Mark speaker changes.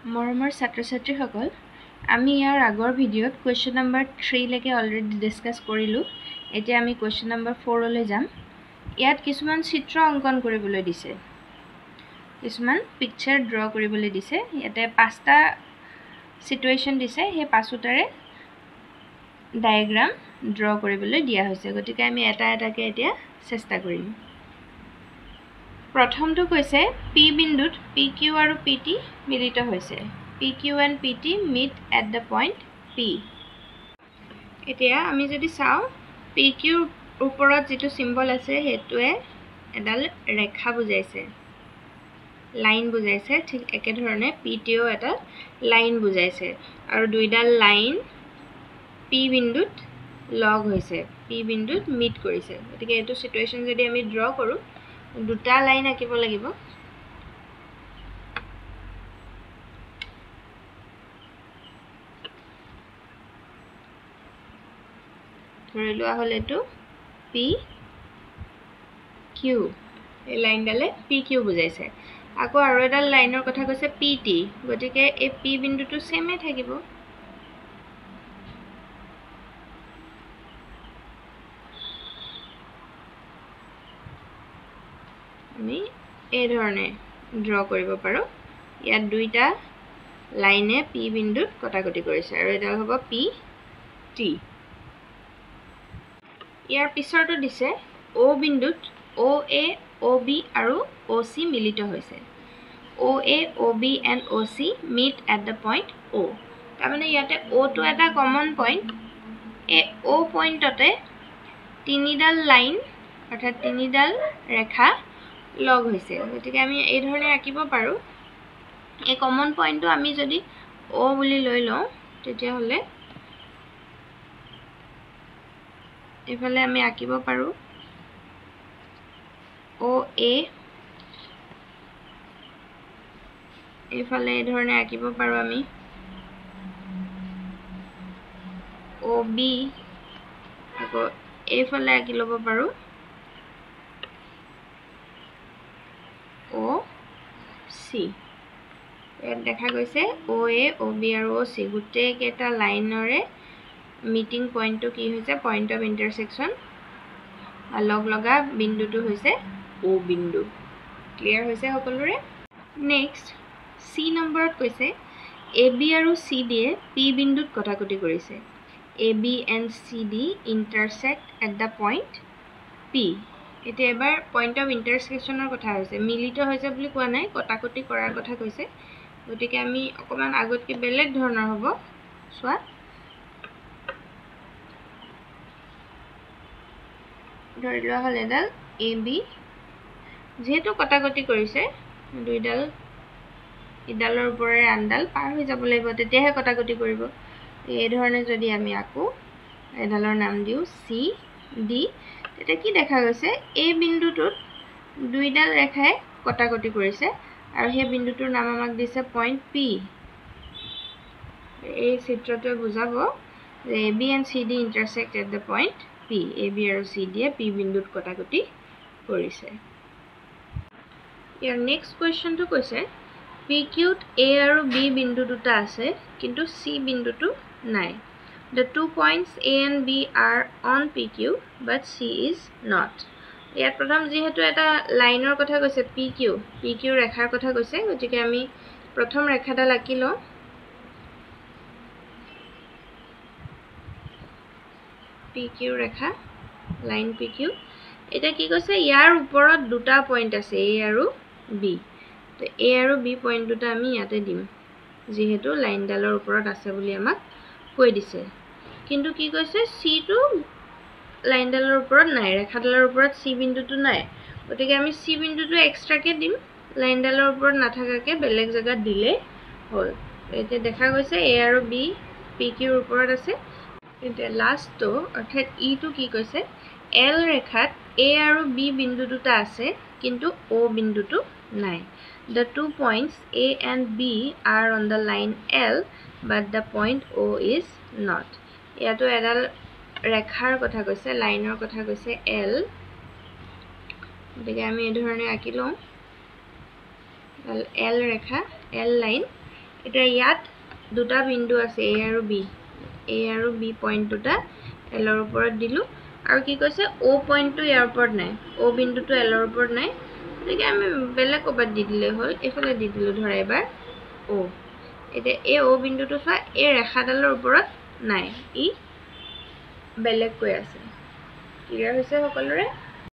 Speaker 1: মৰমৰ ছাত্ৰ-ছাত্ৰীসকল, আমি ইয়াৰ আগৰ ভিডিঅ'ত কুৱেশ্যন নম্বৰ 3 লৈকে অলৰেডি ডিছকাছ কৰিলোঁ। এতিয়া আমি কুৱেশ্যন নম্বৰ 4 লৈ যাম। ইয়াত কিছুমান চিত্ৰ অংকন কৰিবলৈ দিছে, কিছুমান পিকচাৰ ড্ৰ কৰিবলৈ দিছে। ইয়াতে 5টা সিচুৱেশ্যন দিছে, সেই 5টাৰে ডায়াগ্ৰাম ড্ৰ কৰিবলৈ দিয়া হৈছে। গতিকে আমি এটা এটাকৈ এতিয়া চেষ্টা কৰিম। প্ৰথমটো কৈছে পি বিন্দুত PQ আৰু PT মিলিত হৈছে। PQ and PT meet at the point P. এতিয়া আমি যদি চাওঁ, PQ ওপৰত যেটো সিম্বল আছে হেতুৱে এডাল ৰেখা বুজাইছে, লাইন বুজাইছে। ঠিক একে ধৰণে PTও এটা লাইন বুজাইছে আৰু দুইডাল লাইন P বিন্দুত লগ হৈছে, P বিন্দুত মিট কৰিছে। গতিকে এটো সিচুৱেশ্যন যদি আমি ড্ৰ কৰো, দুটা লাইন আঁকিব লাগিব। ধৰি লোৱা হল এটো PQ, এই লাইনডালে PQ বুজাইছে। আকৌ আৰু এডাল লাইনৰ কথা কৈছে PT, গতিকে এই P বিন্দুটো সেমে থাকিব। আমি এই ধৰণে ড্ৰ কৰিব পাৰো। ইয়াত দুইটা লাইনে P বিন্দুত কটাকটি কৰিছে আৰু এটা হ'ব PT। ইয়াৰ পিছৰটো দিছে O বিন্দুত OA, OB আৰু OC মিলিত হৈছে। OA, OB and OC meet at the point O. তাৰমানে ইয়াতে O টো এটা কমন পইণ্ট। এই O পইণ্টতে তিনিডাল লাইন অৰ্থাৎ তিনিডাল ৰেখা লগ হৈছে। গতিকে আমি এই ধৰণে আঁকিব পাৰো। এই কমন পইণ্টটো আমি যদি O বুলি লৈ লওঁ, তেতিয়া হলে এফালে আমি আঁকিব পাৰো OA, এফালে এই ধৰণে আঁকিব পাৰো আমি OB, আকৌ এইফালে আঁকি ল'ব পাৰো OC। ইয়াত দেখা গৈছে OA, OB আৰু OC গোটেই কেইটা লাইনৰে মিটিং পইণ্টটো কি হৈছে, পইণ্ট অফ ইন্টাৰসেকশন, লগ লগা বিন্দুটো হৈছে O বিন্দু। ক্লিয়াৰ হৈছে সকলোৰে? নেক্সট C নম্বৰত কৈছে AB আৰু CD এ P বিন্দুত কটাকটি কৰিছে। AB and CD intersect at the point P. এতিয়া এবাৰ পইণ্ট অফ ইন্টাৰসেকশনৰ কথা হৈছে, মিলিত হৈছে বুলি কোৱা নাই, কটাকটি কৰাৰ কথা কৈছে। গতিকে আমি অকমান আগতকে বেলেগ ধৰণৰ হ'ব। চোৱা, ধৰি লোৱা হল এডাল AB, যেহেতু কটাকটি কৰিছে দুইডাল, ইডালৰ ওপৰেৰে আনডাল পাৰ হৈ যাব লাগিব, তেতিয়াহে কটাকটি কৰিব। এই ধৰণে যদি আমি আকো, এডালৰ নাম দিও CD, তেতিয়া কি দেখা গৈছে, এই বিন্দুটোত দুইডাল ৰেখাই কটাকটি কৰিছে আৰু সেই বিন্দুটোৰ নাম আমাক দিছে পইণ্ট P। এই চিত্ৰটোৱে বুজাব যে AB and CD intersect at the point P. AB আৰু CD এ P বিন্দুত কটাকটি কৰিছে। ইয়াৰ নেক্সট কুৱেশ্যনটো কৈছে PQত A আৰু B বিন্দু দুটা আছে, কিন্তু C বিন্দুটো নাই। The 2 points A and B are on PQ, but C is not. ইয়াত প্ৰথম যেহেতু এটা লাইনৰ কথা কৈছে PQ ৰেখাৰ কথা কৈছে, গতিকে আমি প্ৰথম ৰেখাডাল আঁকি লওঁ। PQ ৰেখা, লাইন PQ। এটা কি কৈছে, ইয়াৰ ওপৰত দুটা পইণ্ট আছে A আৰু B। তো A আৰু B পইণ্ট দুটা আমি ইয়াতে দিম, যেহেতু লাইনডালৰ ওপৰত আছে বুলি আমাক কৈ দিছে। কিন্তু কি কৈছে, C টো লাইনডালৰ ওপৰত নাই, ৰেখাডালৰ ওপৰত C বিন্দুটো নাই। গতিকে আমি C বিন্দুটো এক্সট্ৰাকে দিম, লাইনডালৰ ওপৰত নাথাকাকে বেলেগ জায়গাত দিলে হ'ল। এতিয়া দেখা গৈছে A আৰু B PQ ৰ ওপৰত আছে। এতিয়া লাষ্টটো অৰ্থাৎ E টো কি কৈছে, L ৰেখাত A আৰু B বিন্দু দুটা আছে, কিন্তু O বিন্দুটো নাই। The 2 points A and B are on the line L, but the point O is not. ইয়াতো এডাল ৰেখাৰ কথা কৈছে, লাইনৰ কথা কৈছে L। গতিকে আমি এই ধৰণে আঁকি লওঁ L ৰেখা, L লাইন, এতিয়া ইয়াত দুটা বিন্দু আছে A আৰু B পইণ্ট দুটা L ৰ ওপৰত দিলো আৰু কি কৈছে O পইণ্টটো ইয়াৰ ওপৰত নাই O বিন্দুটো L ৰ ওপৰত নাই গতিকে আমি বেলেগ ক'বাত দি দিলে হ'ল এফালে দি দিলো ধৰা এবাৰ O এতিয়া এই O বিন্দুটো চোৱা এই ৰেখাডালৰ ওপৰত নাই ই বেলেগ কৈ আছে ক্লিয়াৰ হৈছে সকলোৰে